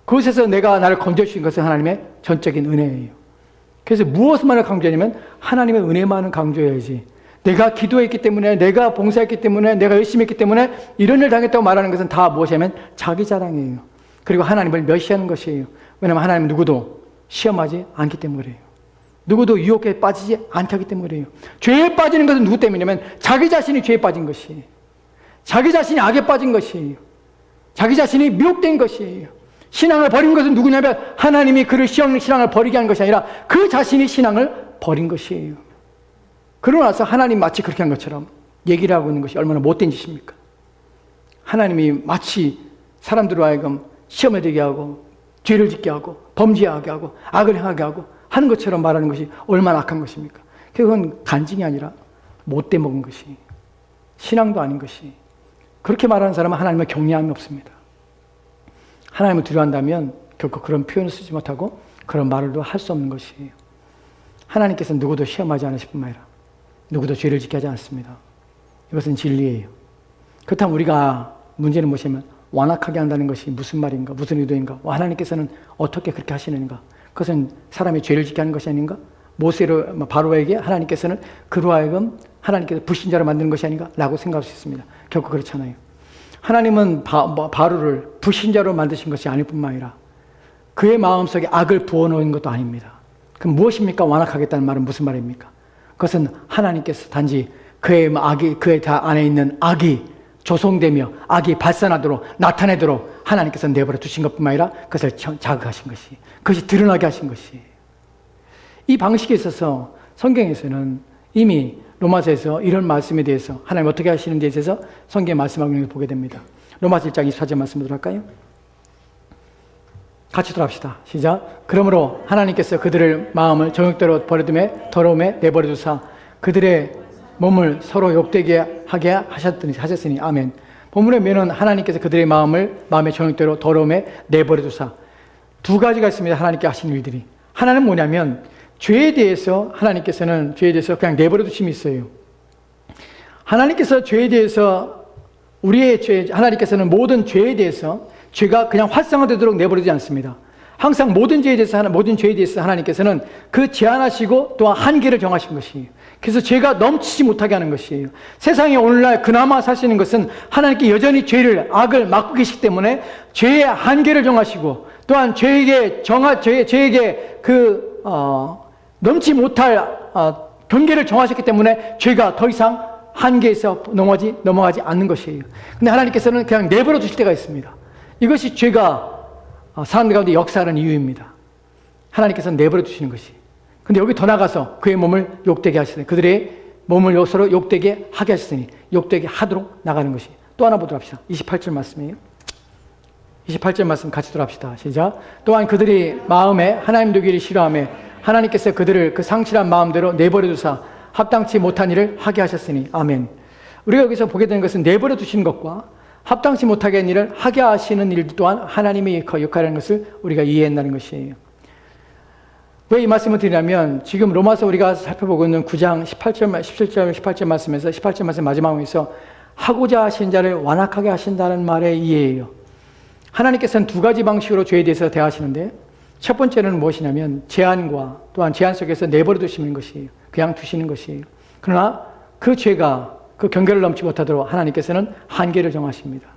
그것에서 내가 나를 건져주신 것은 하나님의 전적인 은혜예요. 그래서 무엇만을 강조하냐면 하나님의 은혜만을 강조해야지, 내가 기도했기 때문에, 내가 봉사했기 때문에, 내가 열심히 했기 때문에 이런 일을 당했다고 말하는 것은 다 무엇이냐면 자기 자랑이에요. 그리고 하나님을 멸시하는 것이에요. 왜냐하면 하나님은 누구도 시험하지 않기 때문에 그래요. 누구도 유혹에 빠지지 않게 하기 때문에 그래요. 죄에 빠지는 것은 누구 때문이냐면 자기 자신이 죄에 빠진 것이에요. 자기 자신이 악에 빠진 것이에요. 자기 자신이 미혹된 것이에요. 신앙을 버린 것은 누구냐면 하나님이 그를 신앙을 버리게 한 것이 아니라 그 자신이 신앙을 버린 것이에요. 그러고 나서 하나님 마치 그렇게 한 것처럼 얘기를 하고 있는 것이 얼마나 못된 짓입니까? 하나님이 마치 사람들로 하여금 시험에 들게 하고 죄를 짓게 하고 범죄하게 하고 악을 행하게 하고 하는 것처럼 말하는 것이 얼마나 악한 것입니까? 그건 간증이 아니라 못돼 먹은 것이, 신앙도 아닌 것이. 그렇게 말하는 사람은 하나님을 경외함이 없습니다. 하나님을 두려워한다면 결코 그런 표현을 쓰지 못하고 그런 말을 할 수 없는 것이에요. 하나님께서는 누구도 시험하지 않으실 뿐만 아니라 누구도 죄를 짓게 하지 않습니다. 이것은 진리예요. 그렇다면 우리가 문제는 무엇이냐면 완악하게 한다는 것이 무슨 말인가, 무슨 의도인가, 하나님께서는 어떻게 그렇게 하시는가, 그것은 사람이 죄를 짓게 하는 것이 아닌가, 바로에게 하나님께서는 그로 하여금 하나님께서 불신자로 만드는 것이 아닌가 라고 생각할 수 있습니다. 결코 그렇잖아요. 하나님은 바로를 불신자로 만드신 것이 아닐 뿐만 아니라 그의 마음속에 악을 부어놓은 것도 아닙니다. 그럼 무엇입니까? 완악하겠다는 말은 무슨 말입니까? 그것은 하나님께서 단지 그의 안에 있는 악이 조성되며 악이 발산하도록 나타내도록 하나님께서 내버려 두신 것뿐만 아니라 그것을 자극하신 것이, 그것이 드러나게 하신 것이. 이 방식에 있어서 성경에서는 이미 로마서에서 이런 말씀에 대해서 하나님 어떻게 하시는지에 대해서 성경에 말씀하고 있는 걸 보게 됩니다. 로마서 1장 24절 말씀 보도록 할까요? 같이 돌아갑시다. 시작. 그러므로 하나님께서 그들의 마음을 정욕대로 버려둠에 더러움에 내버려 두사 그들의 몸을 서로 욕되게 하게 하셨으니 아멘. 본문에 보면 하나님께서 그들의 마음의 정욕대로 더러움에 내버려 두사. 두 가지가 있습니다. 하나님께 하신 일들이. 하나는 뭐냐면 죄에 대해서 하나님께서는 죄에 대해서 그냥 내버려 두심이 있어요. 하나님께서 죄에 대해서 하나님께서는 모든 죄에 대해서 죄가 그냥 활성화되도록 내버리지 않습니다. 항상 모든 죄에 대해서 하나님께서는 그 제한하시고 또한 한계를 정하신 것이에요. 그래서 죄가 넘치지 못하게 하는 것이에요. 세상에 오늘날 그나마 사시는 것은 하나님께 여전히 악을 막고 계시기 때문에 죄의 한계를 정하시고 또한 죄에게 넘지 못할 경계를 정하셨기 때문에 죄가 더 이상 한계에서 넘어가지 않는 것이에요. 근데 하나님께서는 그냥 내버려 두실 때가 있습니다. 이것이 죄가 사람들 가운데 역사하는 이유입니다. 하나님께서는 내버려 두시는 것이. 근데 여기 더 나가서 그의 몸을 욕되게 하시더니 그들의 몸을 서로 욕되게 하게 하시더니 욕되게 하도록 나가는 것이. 또 하나 보도록 합시다. 28절 말씀이에요. 28절 말씀 같이 돌아합시다. 시작. 또한 그들이 마음에 하나님 되기를 싫어하며 하나님께서 그들을 그 상실한 마음대로 내버려 두사 합당치 못한 일을 하게 하셨으니. 아멘. 우리가 여기서 보게 되는 것은 내버려 두시는 것과 합당치 못하게 한 일을 하게 하시는 일 또한 하나님의 역할이라는 것을 우리가 이해한다는 것이에요. 왜 이 말씀을 드리냐면 지금 로마서 우리가 살펴보고 있는 9장 17절 18절 말씀에서 18절 말씀 마지막에서 하고자 하신 자를 완악하게 하신다는 말의 이해예요. 하나님께서는 두 가지 방식으로 죄에 대해서 대하시는데 첫 번째는 무엇이냐면 제한과 또한 제한 속에서 내버려 두시는 것이에요. 그냥 두시는 것이에요. 그러나 그 죄가 그 경계를 넘지 못하도록 하나님께서는 한계를 정하십니다.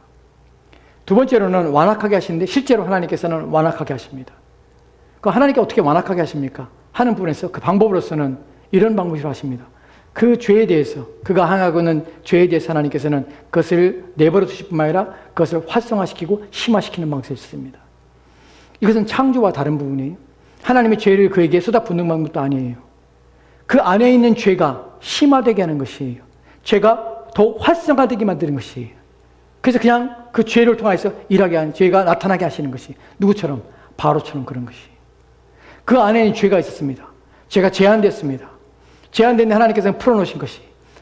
두 번째로는 완악하게 하시는데 실제로 하나님께서는 완악하게 하십니다. 그 하나님께 어떻게 완악하게 하십니까? 하는 부분에서 그 방법으로서는 이런 방법으로 하십니다. 그 죄에 대해서 그가 행하고 있는 죄에 대해서 하나님께서는 그것을 내버려 두실 뿐만 아니라 그것을 활성화시키고 심화시키는 방식을 쓰십니다. 이것은 창조와 다른 부분이에요. 하나님의 죄를 그에게 쏟아붓는 방법도 아니에요. 그 안에 있는 죄가 심화되게 하는 것이에요. 죄가 더 활성화되게 만드는 것이에요. 그래서 그냥 그 죄를 통해서 일하게 하는, 죄가 나타나게 하시는 것이 누구처럼? 바로처럼 그런 것이. 그 안에는 죄가 있었습니다. 죄가 제한됐습니다. 제한된 하나님께서는 풀어놓으신 것이.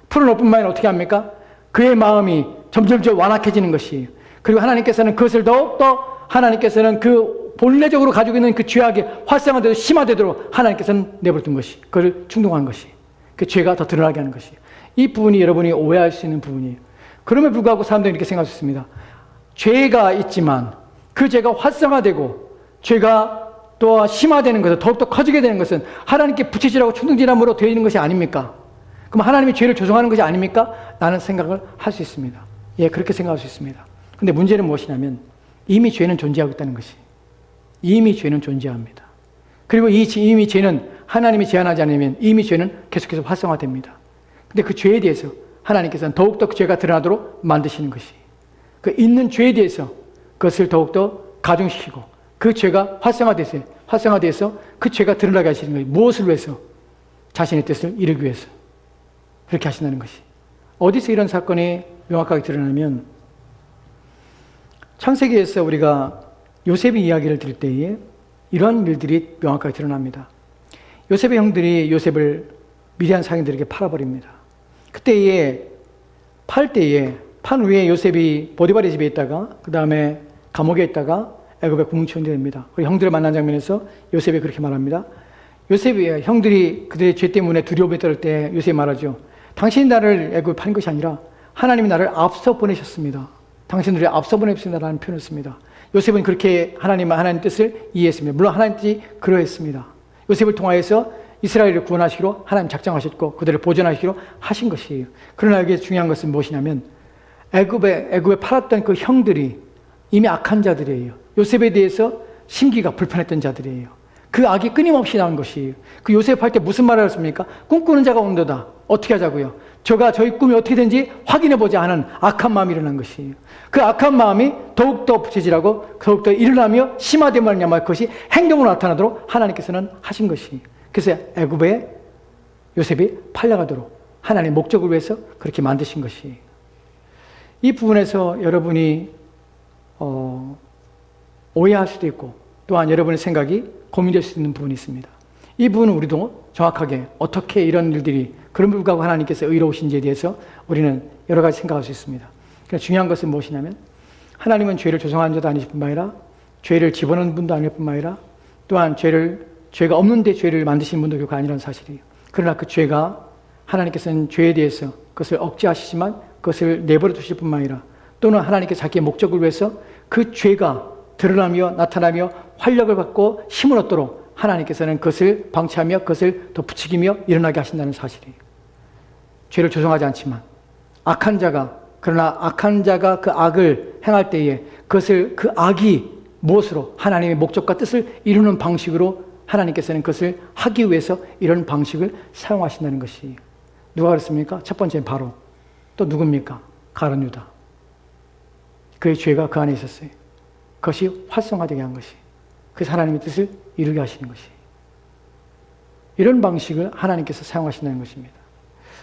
풀어놓을 뿐만 아니라 어떻게 합니까? 그의 마음이 점점점 완악해지는 것이에요. 그리고 하나님께서는 그것을 더욱더 하나님께서는 그 본래적으로 가지고 있는 그 죄악이 활성화되도록 심화되도록 하나님께서는 내버려둔 것이. 그걸 충동한 것이. 그 죄가 더 드러나게 하는 것이. 이 부분이 여러분이 오해할 수 있는 부분이에요. 그럼에도 불구하고 사람들은 이렇게 생각할 수 있습니다. 죄가 있지만 그 죄가 활성화되고 죄가 또 심화되는 것은 더욱더 커지게 되는 것은 하나님께 부채질하고 충동질함으로 되어 있는 것이 아닙니까? 그럼 하나님이 죄를 조성하는 것이 아닙니까? 라는 생각을 할 수 있습니다. 예, 그렇게 생각할 수 있습니다. 근데 문제는 무엇이냐면 이미 죄는 존재하고 있다는 것이. 이미 죄는 존재합니다. 그리고 이미 죄는 하나님이 제한하지 않으면 이미 죄는 계속해서 활성화됩니다. 근데 그 죄에 대해서 하나님께서는 더욱더 그 죄가 드러나도록 만드시는 것이. 그 있는 죄에 대해서 그것을 더욱더 가중시키고 그 죄가 활성화돼서 그 죄가 드러나게 하시는 거예요. 무엇을 위해서? 자신의 뜻을 이루기 위해서. 그렇게 하신다는 것이. 어디서 이런 사건이 명확하게 드러나면 창세기에서 우리가 요셉의 이야기를 들을 때에 이런 일들이 명확하게 드러납니다. 요셉의 형들이 요셉을 미디안 상인들에게 팔아버립니다. 그때에 판 후에 요셉이 보디발의 집에 있다가 그 다음에 감옥에 있다가 애굽의 국무총리 됩니다. 그리고 형들을 만난 장면에서 요셉이 그렇게 말합니다. 요셉이 형들이 그들의 죄 때문에 두려움에 떨 때 요셉이 말하죠. 당신이 나를 애굽에 판 것이 아니라 하나님이 나를 앞서 보내셨습니다. 당신들이 앞서 보내셨습니다라는 표현을 씁니다. 요셉은 그렇게 하나님 뜻을 이해했습니다. 물론 하나님 뜻이 그러했습니다. 요셉을 통하여서 이스라엘을 구원하시기로 하나님 작정하셨고 그들을 보존하시기로 하신 것이에요. 그러나 여기에 중요한 것은 무엇이냐면 애굽에 팔았던 그 형들이 이미 악한 자들이에요. 요셉에 대해서 심기가 불편했던 자들이에요. 그 악이 끊임없이 나온 것이에요. 그 요셉 할 때 무슨 말을 했습니까? 꿈꾸는 자가 온도다. 어떻게 하자고요? 저희 꿈이 어떻게 되는지 확인해보자 하는 악한 마음이 일어난 것이에요. 그 악한 마음이 더욱더 부채질하고 더욱더 일어나며 심화되면 그것이 행동으로 나타나도록 하나님께서는 하신 것이에요. 그래서 애굽에 요셉이 팔려가도록 하나님의 목적을 위해서 그렇게 만드신 것이에요. 이 부분에서 여러분이 오해할 수도 있고 또한 여러분의 생각이 고민될 수 있는 부분이 있습니다. 이 부분은 우리도 정확하게 어떻게 이런 일들이 그런 불구하고 하나님께서 의로우신지에 대해서 우리는 여러 가지 생각할 수 있습니다. 그러니까 중요한 것은 무엇이냐면 하나님은 죄를 조성한 자도 아니실 뿐만 아니라 죄를 집어넣는 분도 아닐 뿐만 아니라 또한 죄가 없는데 죄를 만드신 분도 결코 아니라는 사실이에요. 그러나 그 죄가 하나님께서는 죄에 대해서 그것을 억제하시지만 그것을 내버려 두실 뿐만 아니라 또는 하나님께서 자기의 목적을 위해서 그 죄가 드러나며 나타나며 활력을 받고 힘을 얻도록 하나님께서는 그것을 방치하며 그것을 더 부추기며 일어나게 하신다는 사실이에요. 죄를 조성하지 않지만 그러나 악한 자가 그 악을 행할 때에 그것을 그 악이 무엇으로 하나님의 목적과 뜻을 이루는 방식으로 하나님께서는 그것을 하기 위해서 이런 방식을 사용하신다는 것이에요. 누가 그랬습니까? 첫 번째는 바로 또 누굽니까? 가룟 유다. 그의 죄가 그 안에 있었어요. 그것이 활성화되게 한 것이 그래서 하나님의 뜻을 이루게 하시는 것이 이런 방식을 하나님께서 사용하신다는 것입니다.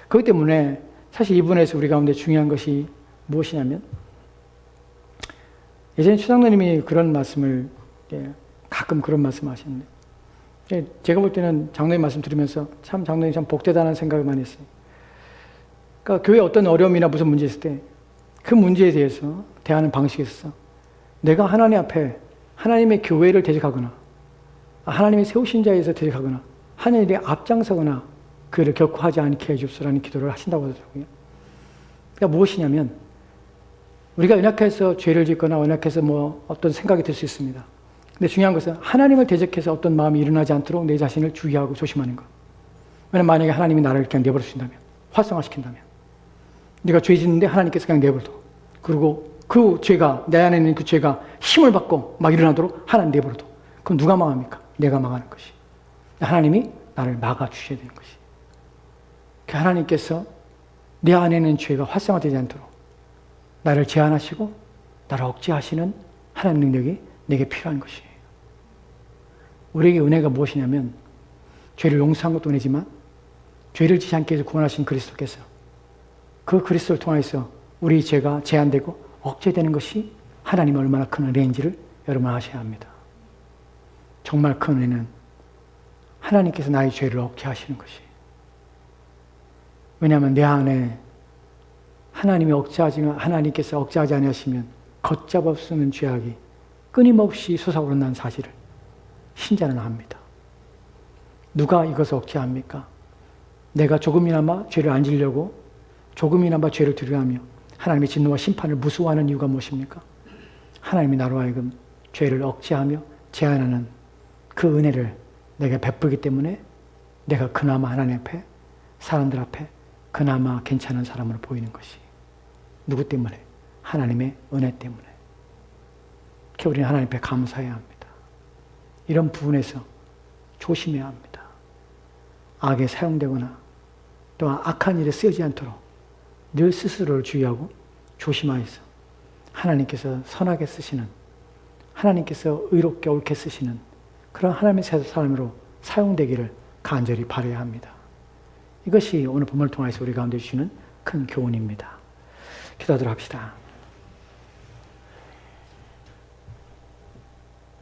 그렇기 때문에 사실 이 부분에서 우리 가운데 중요한 것이 무엇이냐면 예전에 추장로님이 그런 말씀을 가끔 그런 말씀을 하시는데 제가 볼 때는 장로님 말씀 들으면서 참 장로님 참 복되다는 생각을 많이 했어요. 그러니까 교회에 어떤 어려움이나 무슨 문제 있을 때 그 문제에 대해서 대하는 방식이 있어서 내가 하나님 앞에 하나님의 교회를 대적하거나 하나님의 세우신 자에서 대적하거나 하나님의 앞장서거나 그를 결코 하지 않게 해주소서라는 기도를 하신다고 하더라고요. 그러니까 무엇이냐면 우리가 연약해서 죄를 짓거나 연약해서 어떤 생각이 들 수 있습니다. 근데 중요한 것은 하나님을 대적해서 어떤 마음이 일어나지 않도록 내 자신을 주의하고 조심하는 것. 왜냐하면 만약에 하나님이 나를 그냥 내버려 두신다면 활성화시킨다면 네가 죄 짓는데 하나님께서 그냥 내버려둬. 그리고 그 죄가 내 안에 있는 그 죄가 힘을 받고 막 일어나도록 하나님 내버려둬. 그럼 누가 망합니까? 내가 망하는 것이. 하나님이 나를 막아주셔야 되는 것이. 하나님께서 내 안에 있는 죄가 활성화되지 않도록 나를 제한하시고 나를 억제하시는 하나님 능력이 내게 필요한 것이에요. 우리에게 은혜가 무엇이냐면 죄를 용서한 것도 은혜지만 죄를 지지 않게 해서 구원하신 그리스도께서 그 그리스도를 통해서 우리 죄가 제한되고 억제되는 것이 하나님의 얼마나 큰 은혜인지를 여러분 아셔야 합니다. 정말 큰 은혜는 하나님께서 나의 죄를 억제하시는 것이에요. 왜냐하면 내 안에 하나님께서 억제하지 아니하시면 걷잡을 수 없는 죄악이 끊임없이 솟아오른다는 사실을 신자는 압니다. 누가 이것을 억제합니까? 내가 조금이나마 죄를 안 지려고 조금이나마 죄를 두려워하며 하나님의 진노와 심판을 무서워하는 이유가 무엇입니까? 하나님이 나로 하여금 죄를 억제하며 제한하는 그 은혜를 내게 베풀기 때문에 내가 그나마 하나님 앞에 사람들 앞에 그나마 괜찮은 사람으로 보이는 것이 누구 때문에? 하나님의 은혜 때문에. 그래서 우리는 하나님 앞에 감사해야 합니다. 이런 부분에서 조심해야 합니다. 악에 사용되거나 또한 악한 일에 쓰여지 않도록 늘 스스로를 주의하고 조심하여서 하나님께서 선하게 쓰시는 하나님께서 의롭게 옳게 쓰시는 그런 하나님의 사람으로 사용되기를 간절히 바라야 합니다. 이것이 오늘 본문을 통해서 우리 가운데 주시는 큰 교훈입니다. 기도하도록 합시다.